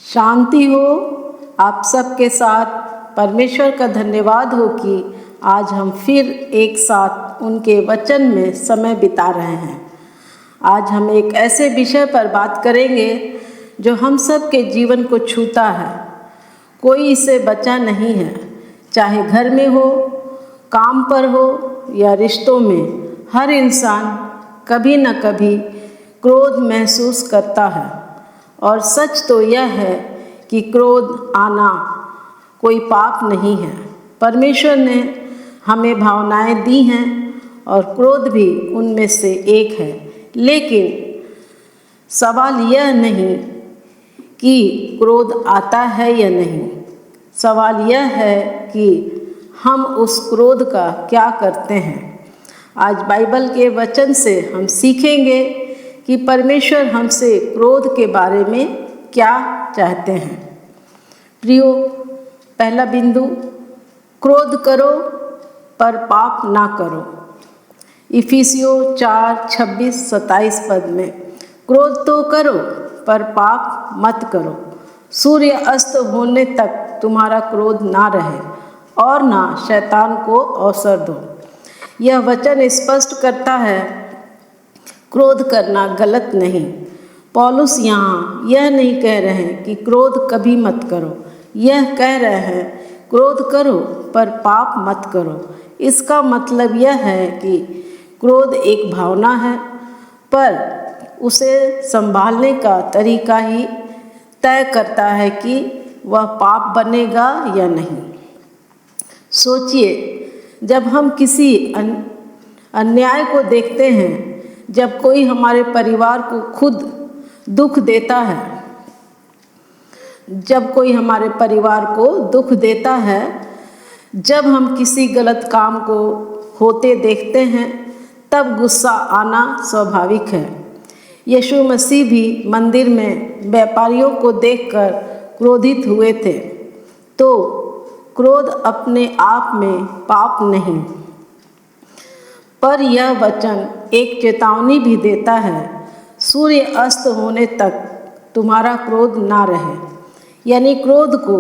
शांति हो आप सबके साथ। परमेश्वर का धन्यवाद हो कि आज हम फिर एक साथ उनके वचन में समय बिता रहे हैं। आज हम एक ऐसे विषय पर बात करेंगे जो हम सब के जीवन को छूता है। कोई इससे बचा नहीं है, चाहे घर में हो, काम पर हो या रिश्तों में। हर इंसान कभी न कभी क्रोध महसूस करता है और सच तो यह है कि क्रोध आना कोई पाप नहीं है। परमेश्वर ने हमें भावनाएं दी हैं और क्रोध भी उनमें से एक है। लेकिन सवाल यह नहीं कि क्रोध आता है या नहीं, सवाल यह है कि हम उस क्रोध का क्या करते हैं। आज बाइबल के वचन से हम सीखेंगे कि परमेश्वर हमसे क्रोध के बारे में क्या चाहते हैं। प्रियो, पहला बिंदु, क्रोध करो पर पाप ना करो। इफिसियों 4:26-27 पद में क्रोध तो करो पर पाप मत करो। सूर्य अस्त होने तक तुम्हारा क्रोध ना रहे और ना शैतान को अवसर दो। यह वचन स्पष्ट करता है क्रोध करना गलत नहीं। पौलुस यहाँ यह नहीं कह रहे हैं कि क्रोध कभी मत करो, यह कह रहे हैं क्रोध करो पर पाप मत करो। इसका मतलब यह है कि क्रोध एक भावना है, पर उसे संभालने का तरीका ही तय करता है कि वह पाप बनेगा या नहीं। सोचिए, जब हम किसी अन्याय को देखते हैं, जब कोई हमारे परिवार को खुद दुख देता है, जब कोई हमारे परिवार को दुख देता है, जब हम किसी गलत काम को होते देखते हैं, तब गुस्सा आना स्वाभाविक है। यीशु मसीह भी मंदिर में व्यापारियों को देखकर क्रोधित हुए थे। तो क्रोध अपने आप में पाप नहीं, पर यह वचन एक चेतावनी भी देता है, सूर्य अस्त होने तक तुम्हारा क्रोध ना रहे। यानी क्रोध को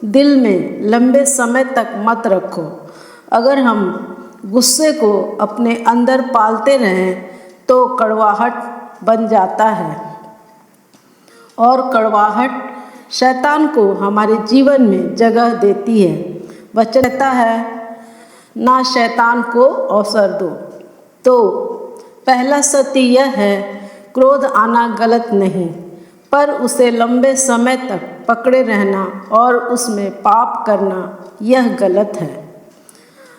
दिल में लंबे समय तक मत रखो। अगर हम गुस्से को अपने अंदर पालते रहें तो कड़वाहट बन जाता है और कड़वाहट शैतान को हमारे जीवन में जगह देती है। वचन कहता है, ना शैतान को अवसर दो। तो पहला सत्य यह है, क्रोध आना गलत नहीं, पर उसे लंबे समय तक पकड़े रहना और उसमें पाप करना यह गलत है।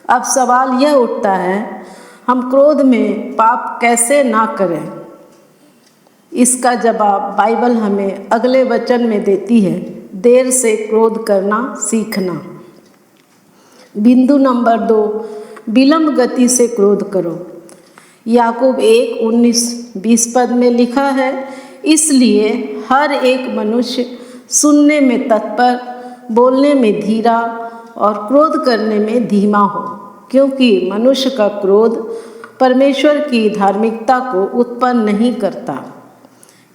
अब सवाल यह उठता है, हम क्रोध में पाप कैसे ना करें। इसका जवाब बाइबल हमें अगले वचन में देती है, देर से क्रोध करना सीखना। बिंदु नंबर 2, विलंब गति से क्रोध करो। याकूब 1:19-20 पद में लिखा है, इसलिए हर एक मनुष्य सुनने में तत्पर, बोलने में धीरा और क्रोध करने में धीमा हो, क्योंकि मनुष्य का क्रोध परमेश्वर की धार्मिकता को उत्पन्न नहीं करता।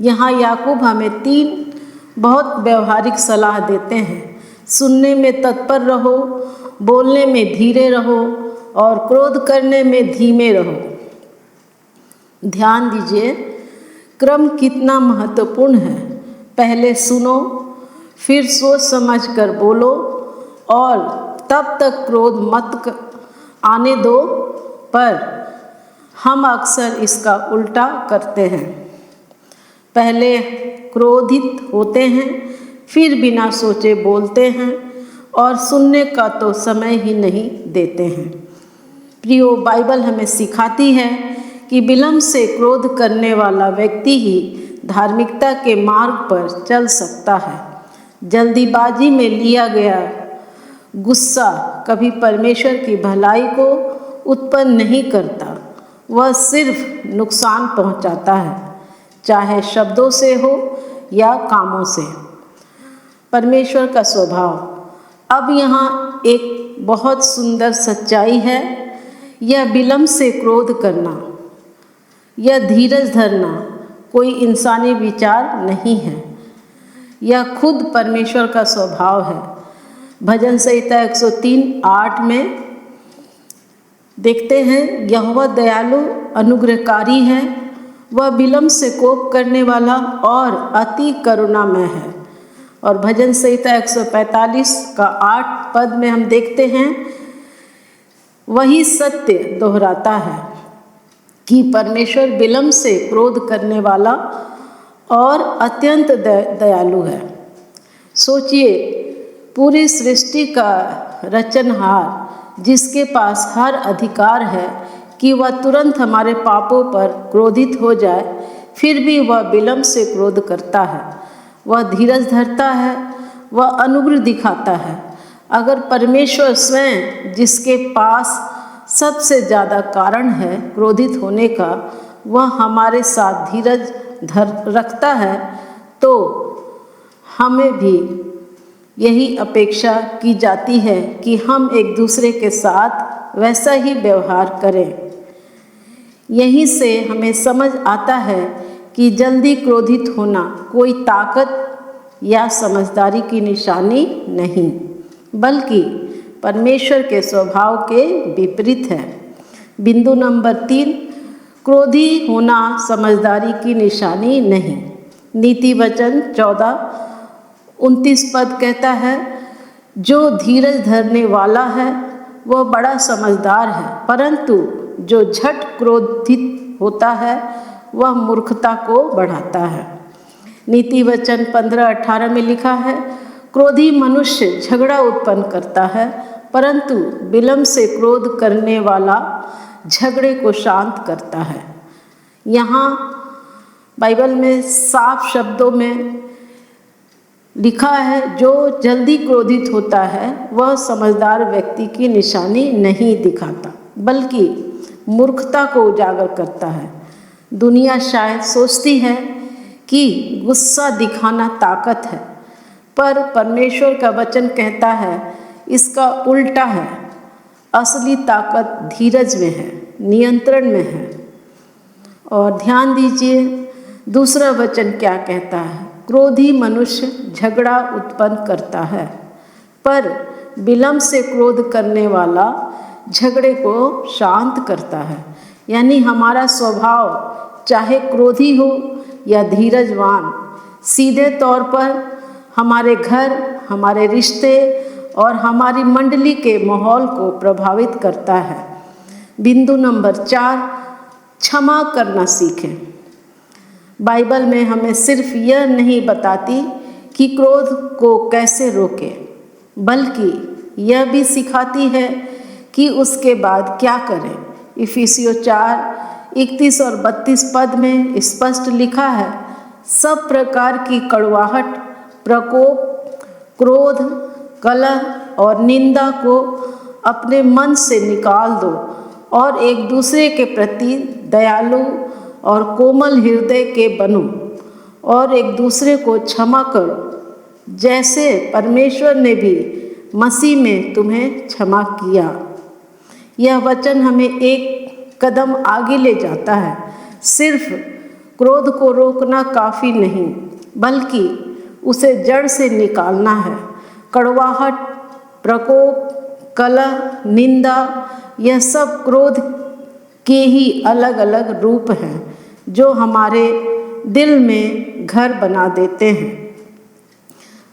यहाँ याकूब हमें 3 बहुत व्यवहारिक सलाह देते हैं। सुनने में तत्पर रहो, बोलने में धीरे रहो और क्रोध करने में धीमे रहो। ध्यान दीजिए, क्रम कितना महत्वपूर्ण है। पहले सुनो, फिर सोच समझ कर बोलो और तब तक क्रोध मत आने दो। पर हम अक्सर इसका उल्टा करते हैं। पहले क्रोधित होते हैं, फिर बिना सोचे बोलते हैं और सुनने का तो समय ही नहीं देते हैं। प्रियो, बाइबल हमें सिखाती है कि विलंब से क्रोध करने वाला व्यक्ति ही धार्मिकता के मार्ग पर चल सकता है। जल्दीबाजी में लिया गया गुस्सा कभी परमेश्वर की भलाई को उत्पन्न नहीं करता, वह सिर्फ नुकसान पहुंचाता है, चाहे शब्दों से हो या कामों से। परमेश्वर का स्वभाव। अब यहाँ एक बहुत सुंदर सच्चाई है, यह विलंब से क्रोध करना, यह धीरज धरना कोई इंसानी विचार नहीं है। यह खुद परमेश्वर का स्वभाव है। भजन संहिता 103:8 में देखते हैं, यहोवा दयालु अनुग्रहकारी है, वह विलम्ब से कोप करने वाला और अति करुणामय है। और भजन संहिता 145:8 में हम देखते हैं, वही सत्य दोहराता है कि परमेश्वर विलम्ब से क्रोध करने वाला और अत्यंत दयालु है। सोचिए, पूरी सृष्टि का रचनहार जिसके पास हर अधिकार है कि वह तुरंत हमारे पापों पर क्रोधित हो जाए, फिर भी वह विलम्ब से क्रोध करता है। वह धीरज धरता है, वह अनुग्रह दिखाता है। अगर परमेश्वर स्वयं, जिसके पास सबसे ज़्यादा कारण है क्रोधित होने का, वह हमारे साथ धीरज रखता है, तो हमें भी यही अपेक्षा की जाती है कि हम एक दूसरे के साथ वैसा ही व्यवहार करें। यहीं से हमें समझ आता है कि जल्दी क्रोधित होना कोई ताकत या समझदारी की निशानी नहीं, बल्कि परमेश्वर के स्वभाव के विपरीत है। बिंदु नंबर 3, क्रोधी होना समझदारी की निशानी नहीं। नीति वचन 14:29 कहता है, जो धीरज धरने वाला है वह बड़ा समझदार है, परंतु जो झट क्रोधित होता है वह मूर्खता को बढ़ाता है। नीति वचन 15:18 में लिखा है, क्रोधी मनुष्य झगड़ा उत्पन्न करता है, परंतु विलम्ब से क्रोध करने वाला झगड़े को शांत करता है। यहाँ बाइबल में साफ शब्दों में लिखा है, जो जल्दी क्रोधित होता है वह समझदार व्यक्ति की निशानी नहीं दिखाता, बल्कि मूर्खता को उजागर करता है। दुनिया शायद सोचती है कि गुस्सा दिखाना ताकत है, पर परमेश्वर का वचन कहता है इसका उल्टा है। असली ताकत धीरज में है, नियंत्रण में है। और ध्यान दीजिए, दूसरा वचन क्या कहता है, क्रोधी मनुष्य झगड़ा उत्पन्न करता है, पर विलम्ब से क्रोध करने वाला झगड़े को शांत करता है। यानी हमारा स्वभाव चाहे क्रोधी हो या धीरजवान, सीधे तौर पर हमारे घर, हमारे रिश्ते और हमारी मंडली के माहौल को प्रभावित करता है। बिंदु नंबर 4, क्षमा करना सीखें। बाइबल में हमें सिर्फ यह नहीं बताती कि क्रोध को कैसे रोकें, बल्कि यह भी सिखाती है कि उसके बाद क्या करें। इफिसियों 4:31 और 32 में स्पष्ट लिखा है, सब प्रकार की कड़वाहट, प्रकोप, क्रोध, कलह और निंदा को अपने मन से निकाल दो और एक दूसरे के प्रति दयालु और कोमल हृदय के बनो और एक दूसरे को क्षमा करो, जैसे परमेश्वर ने भी मसीह में तुम्हें क्षमा किया। यह वचन हमें एक कदम आगे ले जाता है। सिर्फ क्रोध को रोकना काफ़ी नहीं, बल्कि उसे जड़ से निकालना है। कड़वाहट, प्रकोप, कलह, निंदा, यह सब क्रोध के ही अलग अलग रूप हैं जो हमारे दिल में घर बना देते हैं।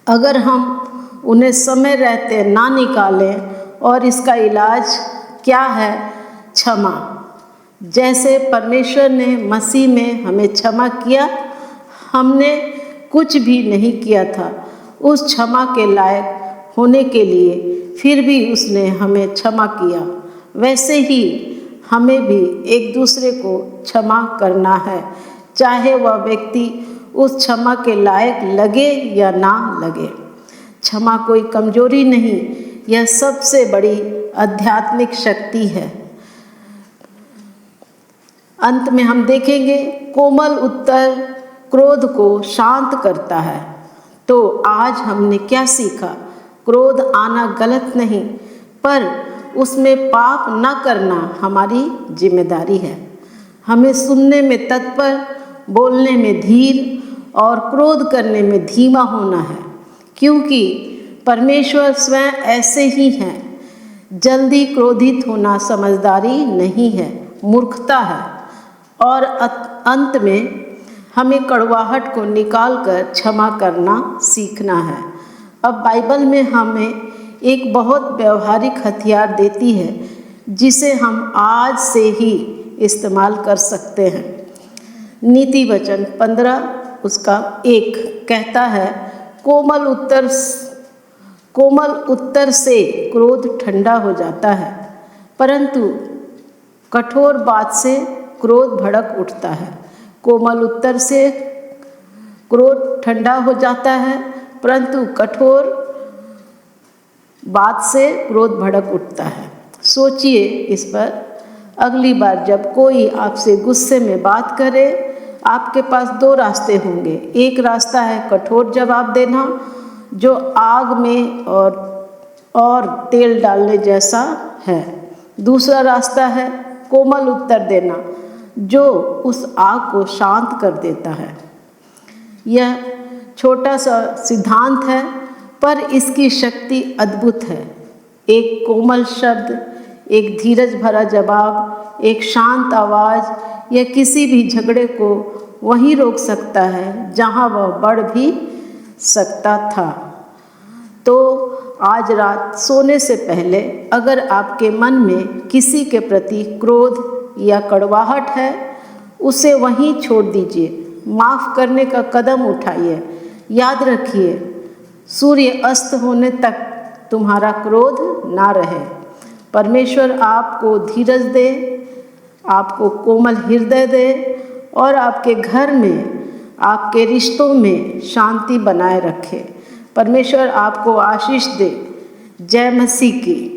अगर हम उन्हें समय रहते ना निकालें, और इसका इलाज क्या है? क्षमा। जैसे परमेश्वर ने मसीह में हमें क्षमा किया, हमने कुछ भी नहीं किया था उस क्षमा के लायक होने के लिए, फिर भी उसने हमें क्षमा किया। वैसे ही हमें भी एक दूसरे को क्षमा करना है, चाहे वह व्यक्ति उस क्षमा के लायक लगे या ना लगे। क्षमा कोई कमजोरी नहीं, यह सबसे बड़ी आध्यात्मिक शक्ति है। अंत में हम देखेंगे, कोमल उत्तर क्रोध को शांत करता है। तो आज हमने क्या सीखा? क्रोध आना गलत नहीं, पर उसमें पाप न करना हमारी जिम्मेदारी है। हमें सुनने में तत्पर, बोलने में धीर और क्रोध करने में धीमा होना है, क्योंकि परमेश्वर स्वयं ऐसे ही हैं। जल्दी क्रोधित होना समझदारी नहीं है, मूर्खता है। और अंत में हमें कड़वाहट को निकालकर क्षमा करना सीखना है। अब बाइबल में हमें एक बहुत व्यवहारिक हथियार देती है, जिसे हम आज से ही इस्तेमाल कर सकते हैं। नीति वचन 15 उसका 1 कहता है, कोमल उत्तर से क्रोध ठंडा हो जाता है, परंतु कठोर बात से क्रोध भड़क उठता है। कोमल उत्तर से क्रोध ठंडा हो जाता है, परंतु कठोर बात से क्रोध भड़क उठता है। सोचिए इस पर। अगली बार जब कोई आपसे गुस्से में बात करे, आपके पास 2 रास्ते होंगे। एक रास्ता है कठोर जवाब देना, जो आग में और तेल डालने जैसा है। दूसरा रास्ता है कोमल उत्तर देना, जो उस आग को शांत कर देता है। यह छोटा सा सिद्धांत है, पर इसकी शक्ति अद्भुत है। एक कोमल शब्द, एक धीरज भरा जवाब, एक शांत आवाज़ यह किसी भी झगड़े को वहीं रोक सकता है जहां वह बढ़ भी सकता था। तो आज रात सोने से पहले अगर आपके मन में किसी के प्रति क्रोध या कड़वाहट है, उसे वहीं छोड़ दीजिए। माफ़ करने का कदम उठाइए। याद रखिए, सूर्य अस्त होने तक तुम्हारा क्रोध ना रहे। परमेश्वर आपको धीरज दे, आपको कोमल हृदय दे और आपके घर में, आपके रिश्तों में शांति बनाए रखे। परमेश्वर आपको आशीष दे। जय मसीह की।